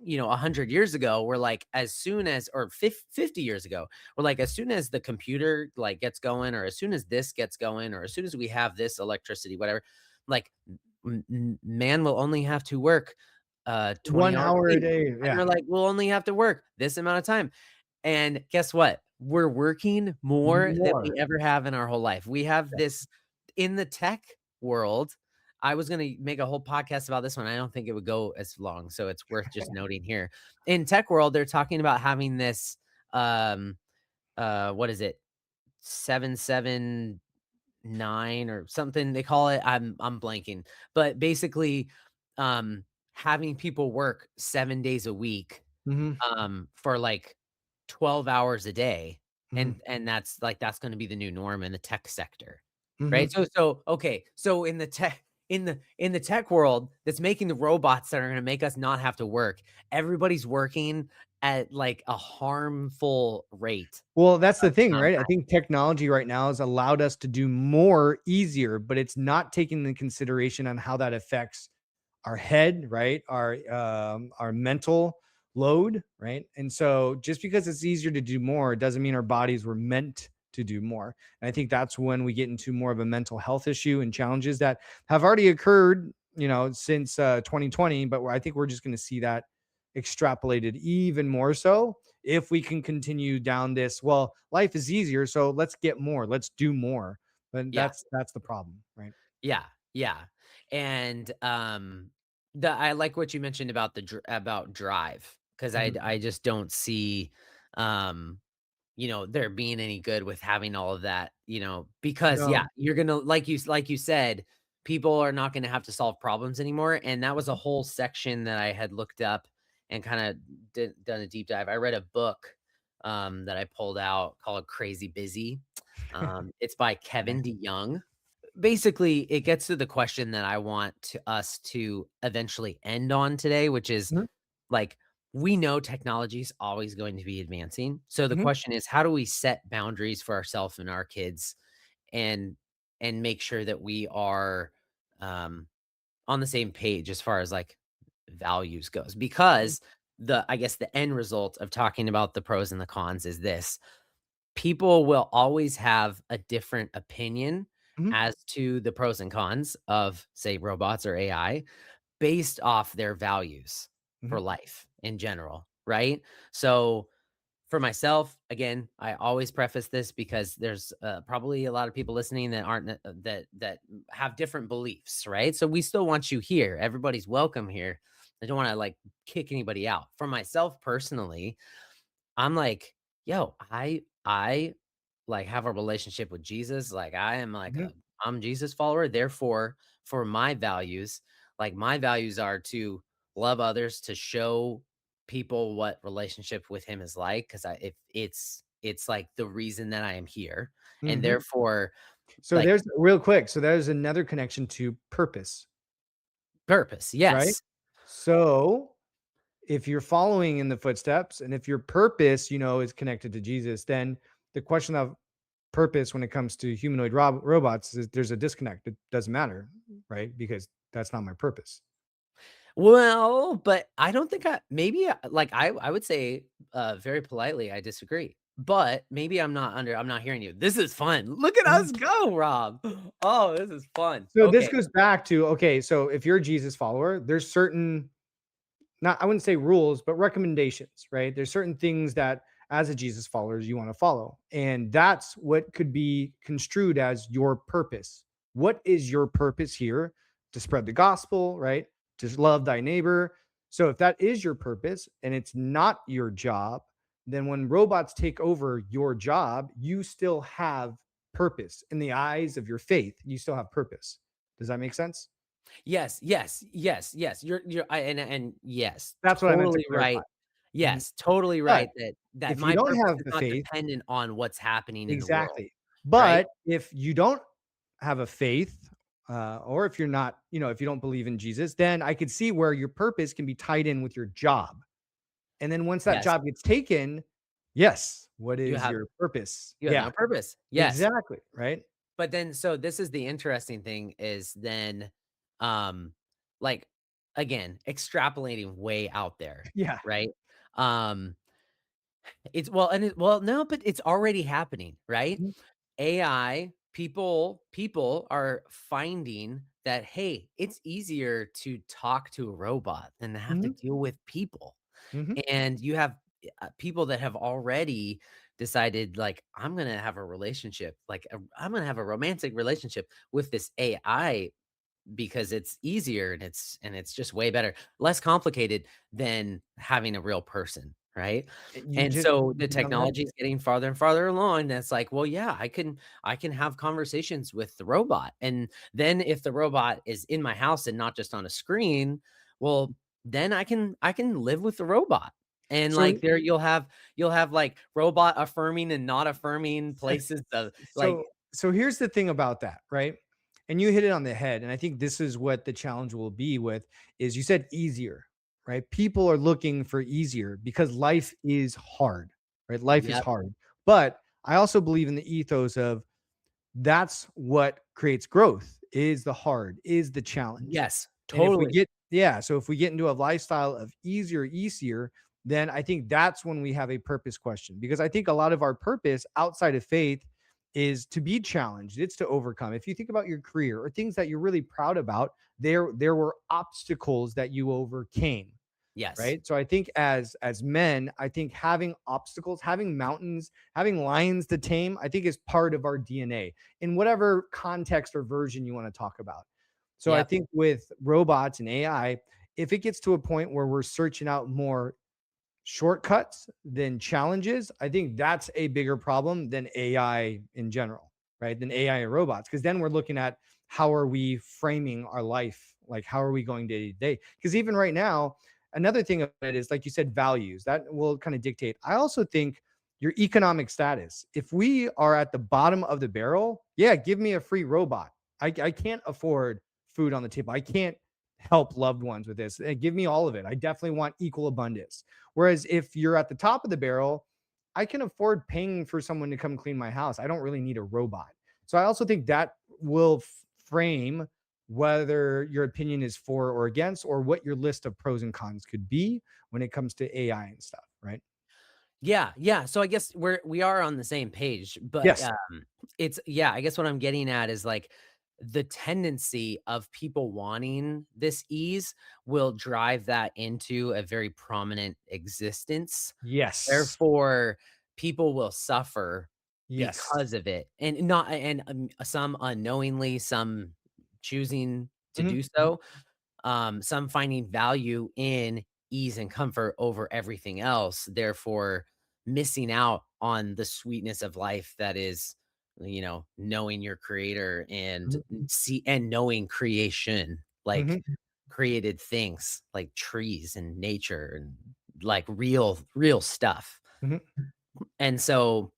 S1: 100 years ago, we're like, as soon as, or 50 years ago, we're like, as soon as the computer like gets going, or as soon as this gets going, or as soon as we have this electricity, whatever, like man will only have to work 20
S2: 1
S1: hours a
S2: hour a
S1: week.
S2: day,
S1: And
S2: yeah.
S1: they're like, we'll only have to work this amount of time. And guess what? We're working more than we
S2: More.
S1: ever have in our whole life. We have
S2: Yeah.
S1: this in the tech world. I was gonna make a whole podcast about this one. I don't think it would go as long, so it's worth just noting here. In tech world, they're talking about having this, um, what is it? 779 or something they call it. I'm blanking. But basically, um, having people work 7 days a week,
S2: Mhm,
S1: for like 12 hours a day,
S2: mhm,
S1: and that's gonna be the new norm in the tech sector, right?
S2: mhm.
S1: Okay, so in the tech world that's making the robots that are gonna make us not have to work, everybody's working at, like, a harmful rate
S2: Well, that's
S1: of
S2: the thing,
S1: amount of
S2: right? I
S1: time.
S2: think technology right now has allowed us to do more easier, but it's not taking into consideration on how that affects our head, right? Our mental load, right? And so just because it's easier to do more doesn't mean our bodies were meant to do more. And I think that's when we get into more of a mental health issue and challenges that have already occurred, since 2020, but I think we're just going to see that extrapolated even more so if we can continue down this, well, life is easier, so let's get more, let's do more. But
S1: Yeah.
S2: that's the problem, right?
S1: Yeah, yeah, and, the I like what you mentioned about about drive, 'cause
S2: Mhm.
S1: I just don't see, um, there being any good with having all of that, because, yeah,
S2: No.
S1: you're gonna like you said, people are not gonna have to solve problems anymore, and that was a whole section that I had looked up and kinda done a deep dive. I read a book, that I pulled out called Crazy Busy. It's by
S2: Okay.
S1: Kevin DeYoung. Basically, it gets to the question that I want us to eventually end on today, which is
S2: Mhm,
S1: like, we know technology is always going to be advancing. So the
S2: mhm.
S1: question is, how do we set boundaries for ourselves and our kids, and make sure that we are um, on the same page as far as like values goes? Because I guess the end result of talking about the pros and the cons is this: people will always have a different opinion
S2: Mhm,
S1: as to the pros and cons of, say, robots or AI based off their values
S2: mhm,
S1: for life in general, right? So for myself, again, I always preface this because there's probably a lot of people listening that aren't that have different beliefs, right? So we still want you here. Everybody's welcome here. I don't want to like kick anybody out. For myself personally, I'm like, yo, I like have a relationship with Jesus. Like I am like
S2: mhm,
S1: I'm Jesus follower. Therefore, for my values, like my values are to love others, to show people what relationship with him is like. Cause I if it's like the reason that I am here. And
S2: mhm.
S1: therefore,
S2: So
S1: like
S2: there's real quick. So there's another connection to purpose,
S1: purpose.
S2: right?
S1: Yes.
S2: So if you're following in the footsteps and if your purpose, is connected to Jesus, then the question of purpose when it comes to humanoid robots is there's a disconnect. It doesn't matter, right? Because that's not my purpose.
S1: Well, but I don't think maybe, like, I would say, very politely, I disagree, but maybe I'm not hearing you. This is fun. Look at
S2: Mhm.
S1: us go, Rob. Oh, this is fun.
S2: So this
S1: Okay.
S2: goes back to okay, so if you're a Jesus follower, there's certain not I wouldn't say rules, but recommendations, right? There's certain things that as a Jesus follower you want to follow. And that's what could be construed as your purpose. What is your purpose here? To spread the gospel, right? To love thy neighbor. So if that is your purpose and it's not your job, then when robots take over your job, you still have purpose in the eyes of your faith. You still have purpose. Does that make sense?
S1: Yes, yes, yes, yes. You're and yes,
S2: That's what I meant to
S1: totally
S2: clarify.
S1: right.
S2: Mhm.
S1: Yes, totally
S2: But
S1: right that
S2: if you
S1: my
S2: don't
S1: purpose
S2: have
S1: is
S2: the
S1: not
S2: faith,
S1: dependent on what's happening in the world,
S2: exactly.
S1: right?
S2: But if you don't have a faith, or if you're not, if you don't believe in Jesus, then I could see where your purpose can be tied in with your job. And then once that
S1: Yes,
S2: job gets taken, yes, what
S1: you
S2: is
S1: have
S2: your purpose?
S1: you have
S2: Yeah,
S1: no purpose. Yes.
S2: exactly. Right.
S1: But then so this is the interesting thing is then, um, like, again, extrapolating way out there,
S2: Yeah.
S1: right? Um, it's well, and well, no, but it's already happening, right?
S2: Mhm,
S1: AI, people are finding that, hey, it's easier to talk to a robot than to have to
S2: mhm,
S1: deal with people.
S2: mhm.
S1: And you have people that have already decided, like, I'm going to have a relationship, like, I'm going to have a romantic relationship with this AI because it's easier and it's just way better, less complicated than having a real person, right?
S2: You
S1: And
S2: just
S1: so the
S2: hit it on the head.
S1: technology is getting farther and farther along. And it's like, well, yeah, I can have conversations with the robot. And then if the robot is in my house and not just on a screen, well, then I can live with the robot. And
S2: So,
S1: like there you'll have like robot affirming and not affirming places of like
S2: so, so here's the thing about that, right? And you hit it on the head. And I think this is what the challenge will be with is you said easier, right? People are looking for easier because life is hard, right? Life is
S1: yep,
S2: hard. But I also believe in the ethos of that's what creates growth is the hard, is the challenge.
S1: yes,
S2: And if we
S1: totally.
S2: get yeah, so if we get into a lifestyle of easier, then I think that's when we have a purpose question because I think a lot of our purpose outside of faith is to be challenged. It's to overcome. If you think about your career or things that you're really proud about, there were obstacles that you overcame,
S1: Yes.
S2: right? So I think as men, I think having obstacles, having mountains, having lions to tame, I think is part of our DNA in whatever context or version you want to talk about. So I
S1: Yep.
S2: think with robots and AI, if it gets to a point where we're searching out more shortcuts than challenges, I think that's a bigger problem than AI in general, right? Than AI and robots. Because then we're looking at how are we framing our life? Like, how are we going day to day? Because even right now, another thing of it is, like you said, values that will kind of dictate. I also think your economic status. If we are at the bottom of the barrel, yeah, give me a free robot. I can't afford food on the table. I can't help loved ones with this. Give me all of it. I definitely want equal abundance. Whereas if you're at the top of the barrel, I can afford paying for someone to come clean my house. I don't really need a robot. So I also think that will frame whether your opinion is for or against, or what your list of pros and cons could be when it comes to AI and stuff, right?
S1: Yeah, yeah, so I guess we are on the same page, but,
S2: Yes.
S1: it's yeah, I guess what I'm getting at is, like, the tendency of people wanting this ease will drive that into a very prominent existence.
S2: Yes.
S1: Therefore, people will suffer
S2: Yes.
S1: because of it, and not and, some unknowingly, some choosing to
S2: Mhm,
S1: do
S2: mhm,
S1: so, some finding value in ease and comfort over everything else, therefore missing out on the sweetness of life that is, knowing your creator and
S2: mhm,
S1: see and knowing creation, like
S2: mhm,
S1: created things like trees and nature and like real stuff.
S2: mhm.
S1: And so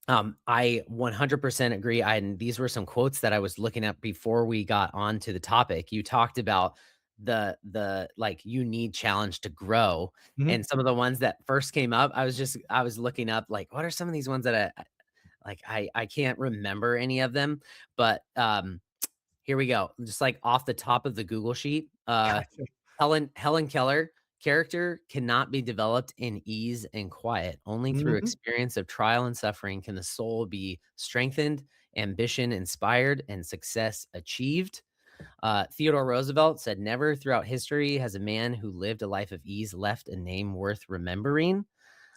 S1: I 100% agree. And these were some quotes that I was looking at before we got onto the topic. You talked about the like you need challenge to grow.
S2: Mhm.
S1: And some of the ones that first came up, I was looking up like what are some of these ones that I can't remember any of them, but here we go. Just like off the top of the Google sheet.
S2: Gotcha.
S1: Helen Keller, character cannot be developed in ease and quiet. Only through
S2: Mhm.
S1: experience of trial and suffering can the soul be strengthened, ambition inspired, and success achieved. Theodore Roosevelt said, "Never throughout history has a man who lived a life of ease left a name worth remembering."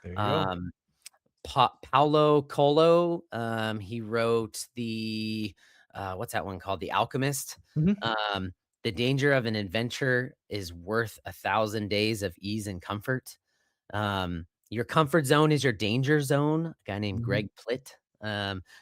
S2: There you go.
S1: Um, Paulo Coelho, he wrote what's that one called? The Alchemist.
S2: Mhm.
S1: Um, the danger of an adventure is worth 1,000 days of ease and comfort. Your comfort zone is your danger zone. A guy named
S2: Mhm.
S1: Greg Plitt.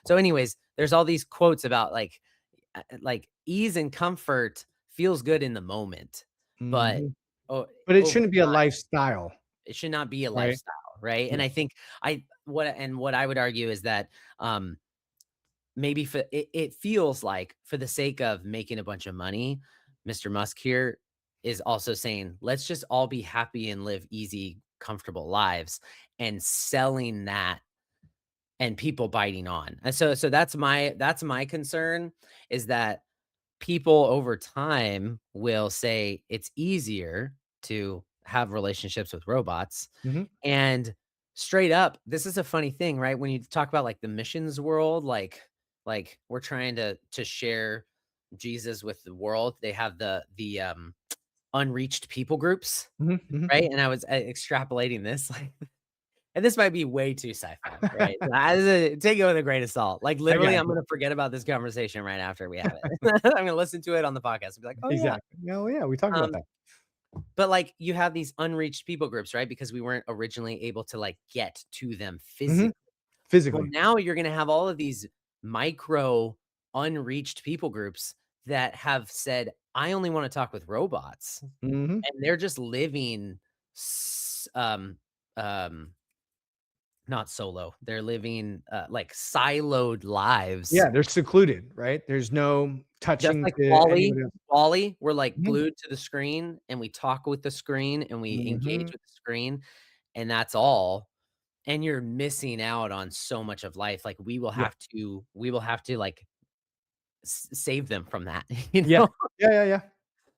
S1: So, anyways, there's all these quotes about like ease and comfort feels good in the moment, but
S2: Mhm.
S1: o-
S2: But it
S1: over
S2: shouldn't be a lifestyle,
S1: it should not be a
S2: right?
S1: lifestyle, right? And
S2: Yeah.
S1: I think what I would argue is that, maybe for it feels like for the sake of making a bunch of money, Mr. Musk here is also saying, "Let's just all be happy and live easy, comfortable lives," and selling that and people biting on. And so that's my concern is that people over time will say it's easier to have relationships with robots
S2: Mhm.
S1: and straight up, this is a funny thing, right? When you talk about like the missions world, like we're trying to share Jesus with the world. They have the unreached people groups,
S2: Mhm. Mhm.
S1: right? And I was extrapolating this like and this might be way too sci-fi, right? Take it with a grain of salt. Like
S2: I
S1: literally,
S2: got
S1: I'm
S2: you.
S1: gonna forget about this conversation right after we have it. I'm gonna listen to it on the podcast and be like, "Oh yeah."
S2: Exactly. Oh, yeah, we talked about
S1: Um,
S2: that.
S1: but like you have these unreached people groups, right? Because we weren't originally able to like get to them
S2: Mhm.
S1: physically. Well,
S2: Physically.
S1: now you're gonna have all of these micro unreached people groups that have said, "I only wanna talk with robots,"
S2: Mhm.
S1: and they're just living s um, not solo, they're living, like, siloed lives.
S2: Yeah, they're secluded, right? There's no
S1: Just
S2: touching
S1: like
S2: to
S1: Wally.
S2: anybody else.
S1: Wally, we're, like,
S2: Mhm.
S1: glued to the screen, and we talk with the screen, and we engage
S2: Mhm.
S1: with the screen, and that's all, and you're missing out on so much of life, like,
S2: Yeah.
S1: we will have to, like, save them from that, you
S2: Yeah.
S1: know?
S2: Yeah, yeah, yeah.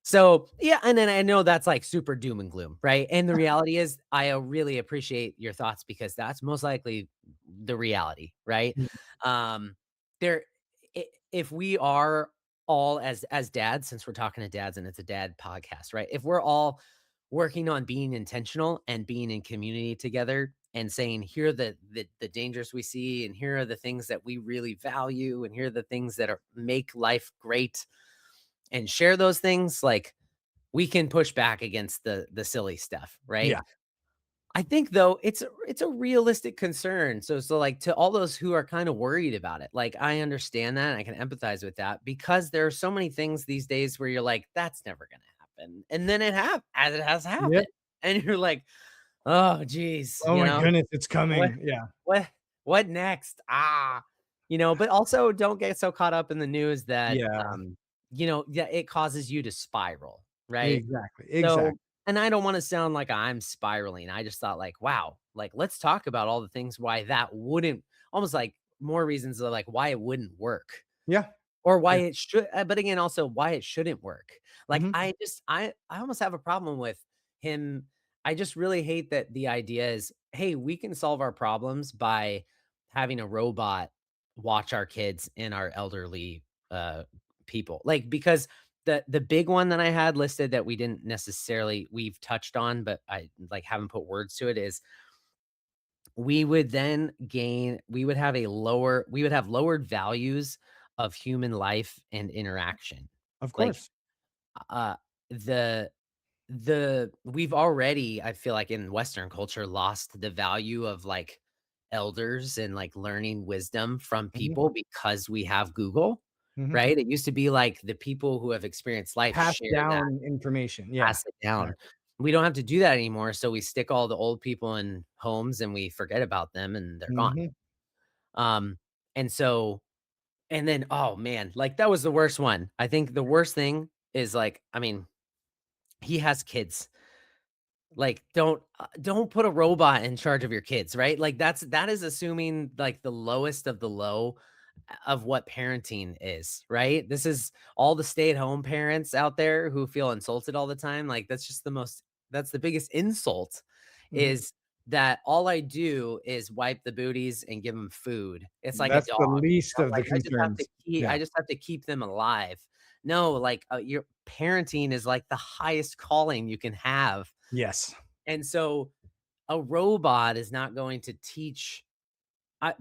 S1: So, yeah, and then I know that's, like, super doom and gloom, right? And the reality is, I, really appreciate your thoughts because that's most likely the reality, right?
S2: Mm.
S1: Um, there if we are all as dads, since we're talking to dads and it's a dad podcast, right? If we're all working on being intentional and being in community together and saying, "Here are the dangers we see, and here are the things that we really value, and here are the things that are make life great," and share those things, like, we can push back against the silly stuff, right?
S2: Yeah.
S1: I think though it's a realistic concern. So like to all those who are kind of worried about it, like I understand that, I can empathize with that because there are so many things these days where you're like, that's never gonna happen. And then as it has
S2: Yep.
S1: happened. And you're like, oh geez,
S2: Oh my goodness, it's
S1: what
S2: coming. Yeah.
S1: what what next? But also don't get so caught up in the news that
S2: Yeah.
S1: yeah, it causes you to spiral, right?
S2: Exactly.
S1: So,
S2: Exactly.
S1: and I don't wanna sound like I'm spiraling. I just thought like, wow, like let's talk about all the things why that wouldn't almost like more reasons of like why it wouldn't work
S2: Yeah.
S1: or why
S2: Yeah.
S1: it should but again also why it shouldn't work. Like
S2: Mhm.
S1: I almost have a problem with him I just really hate that the idea is, hey, we can solve our problems by having a robot watch our kids and our elderly people. Like, because the big one that I had listed that we didn't necessarily we've touched on, but I like haven't put words to it is we would have lowered values of human life and interaction.
S2: Of
S1: Like,
S2: course.
S1: uh, the we've already, I feel like in Western culture, lost the value of, like, elders and, like, learning wisdom from
S2: Mhm,
S1: people because we have Google,
S2: mhm.
S1: right? It used to be like the people who have experienced life
S2: Pass
S1: share that,
S2: down information. Yeah,
S1: pass it down.
S2: exactly.
S1: We don't have to do that anymore, so we stick all the old people in homes and we forget about them and they're gone.
S2: Mhm.
S1: Um, and so and then, oh man, like, that was the worst one. I think the worst thing is, like, I mean, he has kids. Like, don't put a robot in charge of your kids, right? Like, that is assuming, like, the lowest of the low of what parenting is, right? This is all the stay-at-home parents out there who feel insulted all the time, like, that's the biggest insult
S2: Mhm.
S1: is that all I do is wipe the booties and give them food. It's like a
S2: That's
S1: dog,
S2: the
S1: you
S2: least
S1: know,
S2: of the
S1: like,
S2: concerns.
S1: I
S2: Yeah.
S1: just have to keep them alive. No, like, your parenting is, like, the highest calling you can have.
S2: Yes.
S1: And so a robot is not going to teach I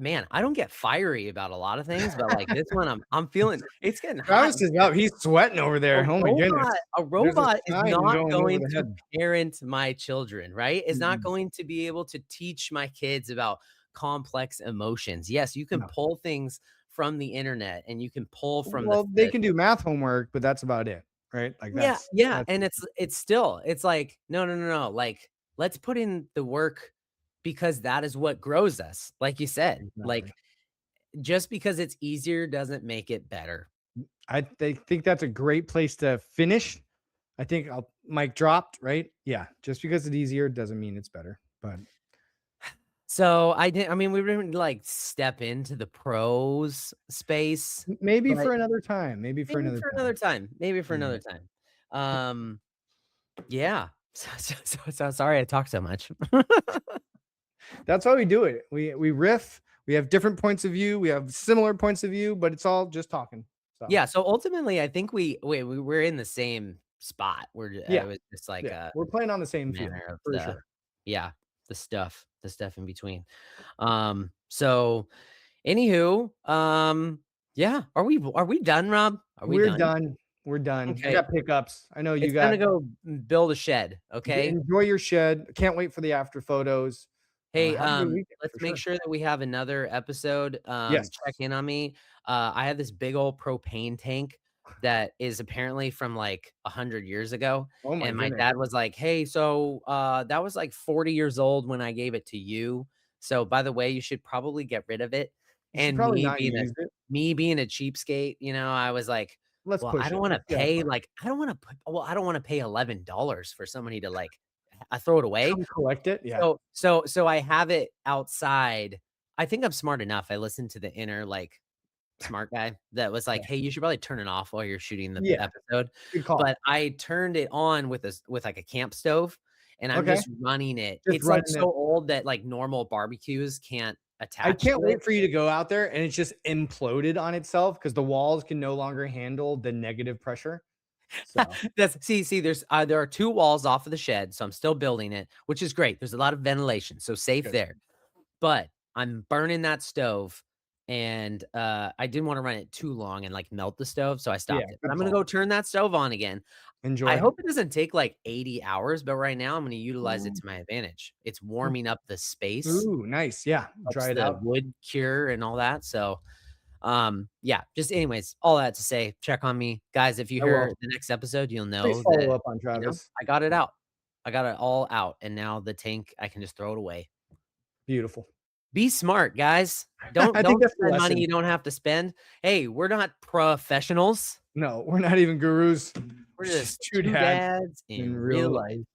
S1: don't get fiery about a lot of things, but, like, this one, I'm feeling it's getting hot
S2: Travis
S1: in
S2: is
S1: here.
S2: up. He's sweating over there. Oh my goodness.
S1: A
S2: There's a
S1: robot is
S2: sign
S1: not
S2: going over
S1: going
S2: the
S1: to
S2: head.
S1: parent my children, right? Is not
S2: Mm-mm.
S1: going to be able to teach my kids about complex emotions. Yes, you can
S2: No.
S1: pull things from the internet and you can pull from
S2: Well, they
S1: the
S2: can do math homework, but that's about it, right? Like
S1: Yeah, yeah,
S2: that's
S1: and it's still it's like, "No, no, no, no, like, let's put in the work because that is what grows us," like you said.
S2: exactly.
S1: Like, just because it's easier doesn't make it better.
S2: They think that's a great place to finish. I think I'll mic dropped, right? Yeah. Just because it's easier doesn't mean it's better. But
S1: So, I mean, we didn't, like, step into the pros space,
S2: maybe
S1: but
S2: for another time. Maybe for
S1: maybe
S2: another
S1: for another
S2: time.
S1: time, maybe for
S2: Yeah.
S1: another time. Yeah. So sorry I talk so much.
S2: That's why we do it. We riff. We have different points of view. We have similar points of view, but it's all just talking. So
S1: Yeah, so ultimately, I think we're in the same spot.
S2: yeah,
S1: It was just like
S2: yeah.
S1: a
S2: We're playing on the same field
S1: manner of
S2: for sure.
S1: yeah, the stuff in between. So anywho, yeah, are we done, Rob? Are we
S2: We're
S1: done?
S2: done. We're done. I
S1: Okay.
S2: got pickups. I know you
S1: It's time
S2: got
S1: to go build a shed, okay?
S2: enjoy your shed. Can't wait for the after photos.
S1: Hey,
S2: Have a good weekend
S1: let's
S2: for
S1: make
S2: sure.
S1: sure that we have another episode.
S2: Yes.
S1: Check in on me. I have this big old propane tank that is apparently from like 100 years ago.
S2: Oh my
S1: And my
S2: goodness.
S1: dad was like, hey, so that was like 40 years old when I gave it to you. So by the way, you should probably get rid of it.
S2: You should
S1: And
S2: probably not use it.
S1: me being a cheapskate, I was like,
S2: Let's
S1: well, I
S2: push
S1: don't
S2: it.
S1: want to
S2: Let's see how
S1: pay
S2: far.
S1: like I don't want to pay $11 for somebody to like I throw it away.
S2: Come collect it. Yeah.
S1: So I have it outside. I think I'm smart enough. I listened to the inner, like, smart guy that was like,
S2: Yeah.
S1: "Hey, you should probably turn it off while you're shooting the
S2: Yeah.
S1: episode."
S2: Good call.
S1: But I turned it on with like, a camp stove, and I'm
S2: Okay.
S1: just running it.
S2: Just
S1: It's, like,
S2: running
S1: so
S2: it.
S1: old that, like, normal barbecues can't
S2: I
S1: attach
S2: can't
S1: to it.
S2: wait for you to go out there and it's just imploded on itself because the walls can no longer handle the negative pressure. So
S1: There are 2 walls off of the shed, so I'm still building it, which is great. There's a lot of ventilation, so safe
S2: good.
S1: there. But I'm burning that stove, and, I didn't wanna run it too long and, like, melt the stove, so I
S2: Yeah.
S1: stopped it. But
S2: Good
S1: I'm gonna
S2: call.
S1: go turn that stove on again. I
S2: Enjoy.
S1: hope it doesn't take, like, 80 hours, but right now I'm gonna utilize it
S2: Ooh.
S1: to my advantage. It's warming up the space,
S2: Ooh, nice. Yeah.
S1: helps
S2: Dry it
S1: the
S2: out.
S1: wood cure and all that, so, yeah, just anyways, all that to say, check on me. Guys, if you
S2: I
S1: hear
S2: will.
S1: the next episode, you'll
S2: Please
S1: know
S2: follow
S1: that,
S2: up on Travis.
S1: I got it
S2: Yeah.
S1: out. I got it all out, and now the tank, I can just throw it away.
S2: Beautiful.
S1: Be smart, guys.
S2: I think
S1: Don't
S2: that's the
S1: spend money
S2: lesson.
S1: you don't have to spend. Hey, we're not professionals.
S2: No, we're not even gurus.
S1: We're
S2: We're just
S1: just
S2: two
S1: 2
S2: dads
S1: dads
S2: in
S1: in real
S2: real
S1: life.